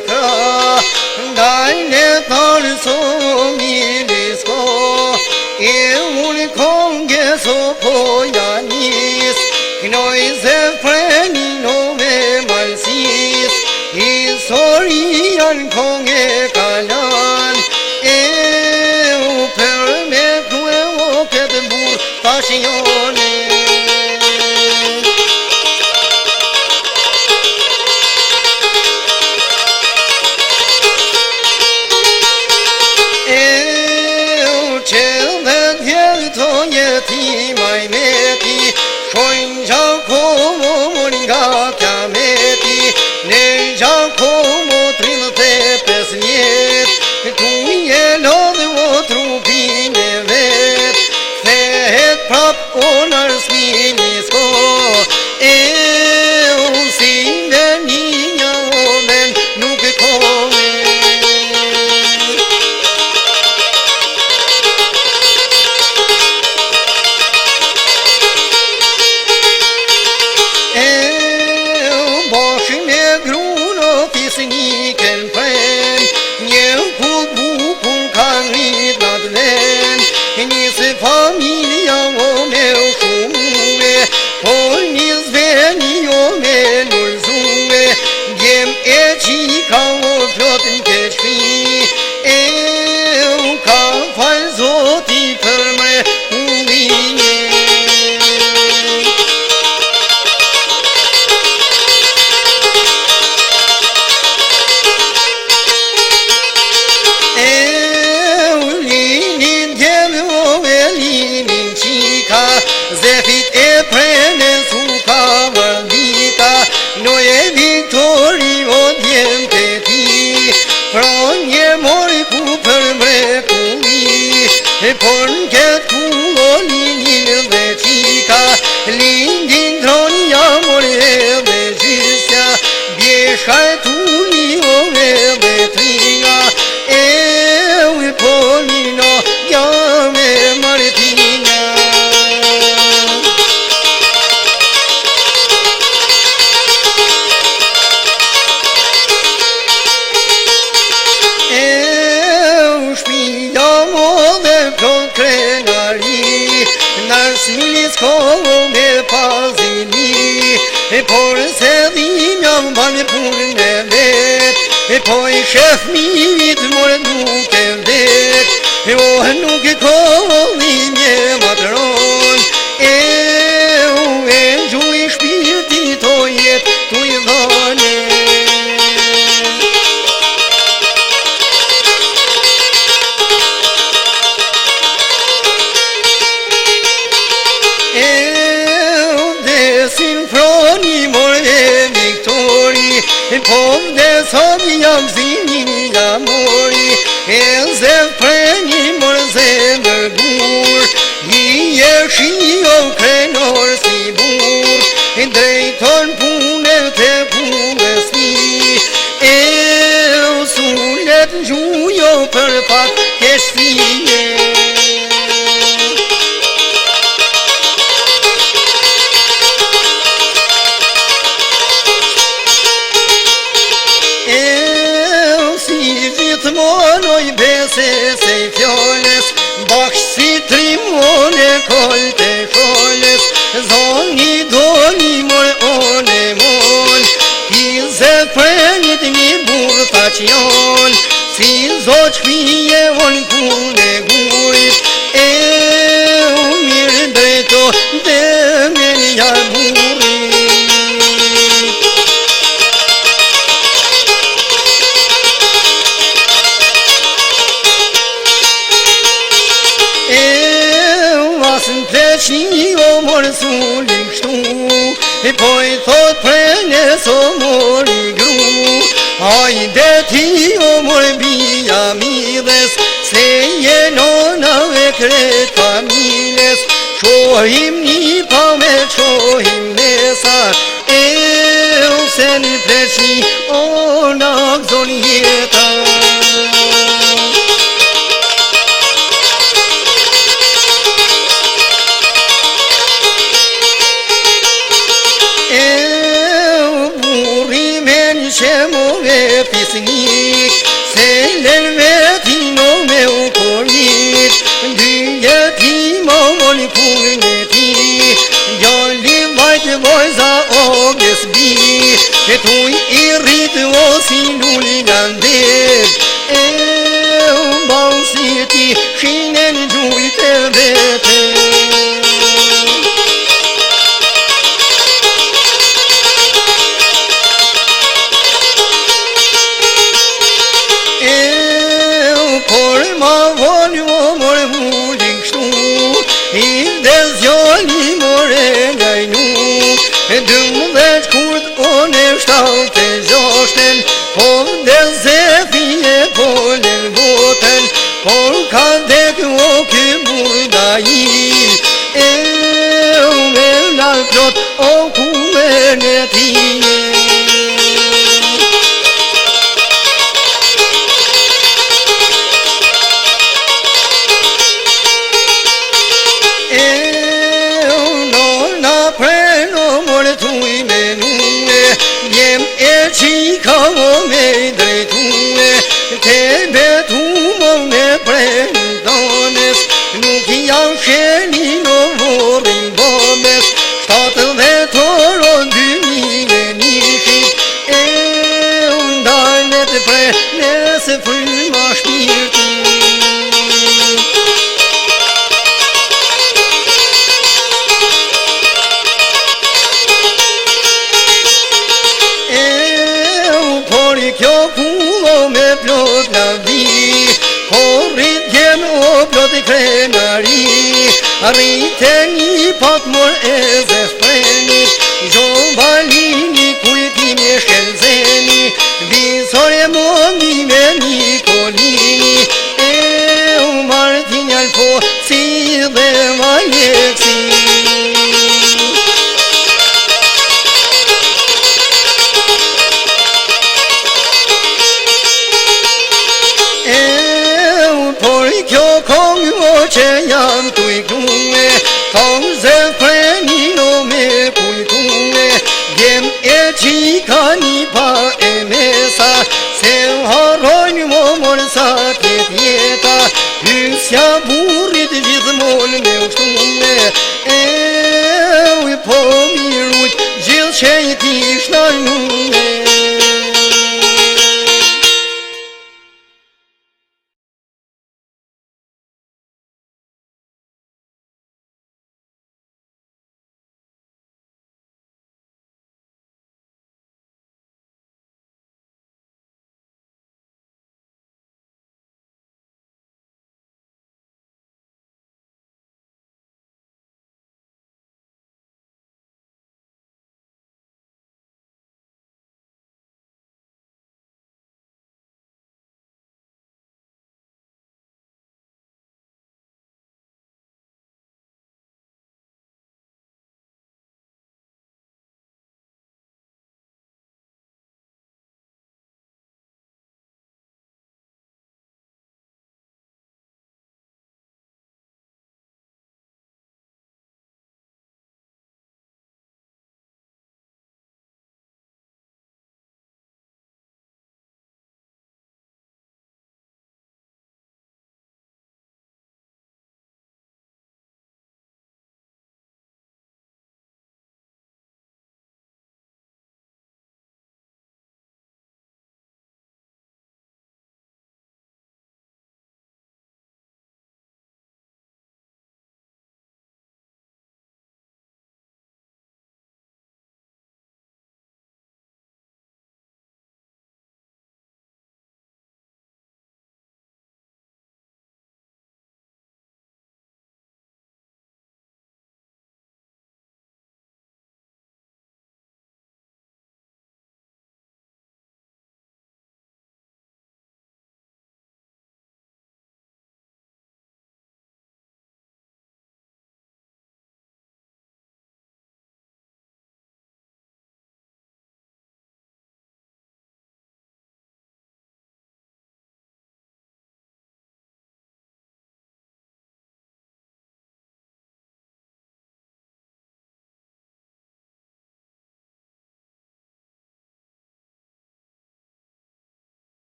kra Dajne tharë so miris ko E unë konge so po janis Knoj se freni nove malsis Historian konge kalan E u për me kue o këtë bur pashione Ti mai meti Shojnë gjako mo nga kja meti Në gjako mo 35 vjet Tu je lodhë o trupin e vet Thehet prap o nërë sko E u si me një o men nuk e kome Niken pren Një kull bukur kanë rrit në të ven Njëse familja o me u shume Por një zveni o me nërzume Djem e qika o plotën ke shpi E u ka falë zoti për mre ullime Zefit e prene su ka vërdita No e Viktori o djem të ti Pra një mori ku për mrekulli Por në këtë ku o linin dhe qika Lindin dronja mori edhe gjysja Bjesha e tuli o edhe tringa E u i polino gjame martinja Nërës ko me pazini Por se dhim jam banë punën e vet Po i shef mivit more duke vdet O nuk e ko dhim je matron E u e gjuj shpirti to jet tu i dhane Po dhe sot jam zinin nga mori E ze preni mor zemër gur I e shio krenor si bur Drejton punet e punës mi E u sulet gjujo për pak keshtije Monoj bese se fjolles Baksh si trimone kolte sholles Zoni doni mor one mon Kize prenit mi bur paqion Si zot shpije on kune gujt E u mirë drejto dhe me nja burit Qi o morë sulli kështu Po i thot prene so mori gru Hajde ti o morë bia midhes Se jenona e kret familjes Shohim një pa me shohim nesa E u se një pleqi o në gzon jeta Që mu e fisnik Se lën vetin o me u kornit Dy jetima moni punën e ti Djalli vajtë vojza o besbi Që tuj i rritë o si lullin andet E unë bau si ti shinen gjujt e vete Por ma volju o more mulin kështu I des djali more njajnu 12 kurt o në 76 Po des zefi e polen boten Por ka dek o ky burda I E u me lal plot o kumen e ti Qika o me drejtue Te betu mo me prendones Nuk janë shenin o vorin bomes 70 o 2001 E undajnet pre Nese fryma shpirti Kjo puno me plot lavdi Korrit gjem o plot i krenari Arrite një pat mor e zefrenit Gjon balini kujtim e shkelzeni Visor e mondi me Nikolini E u martin alpo si dhe valjeksi Kjo kong o që jam kujtune Thong zë frenin o me kujtune Gjem e qika një pa e mesa Se harrojnë mo morë sa tjet jeta Hysja burit gjithmon me ushtune E uj po mirujt Gjithë që i tishna nuk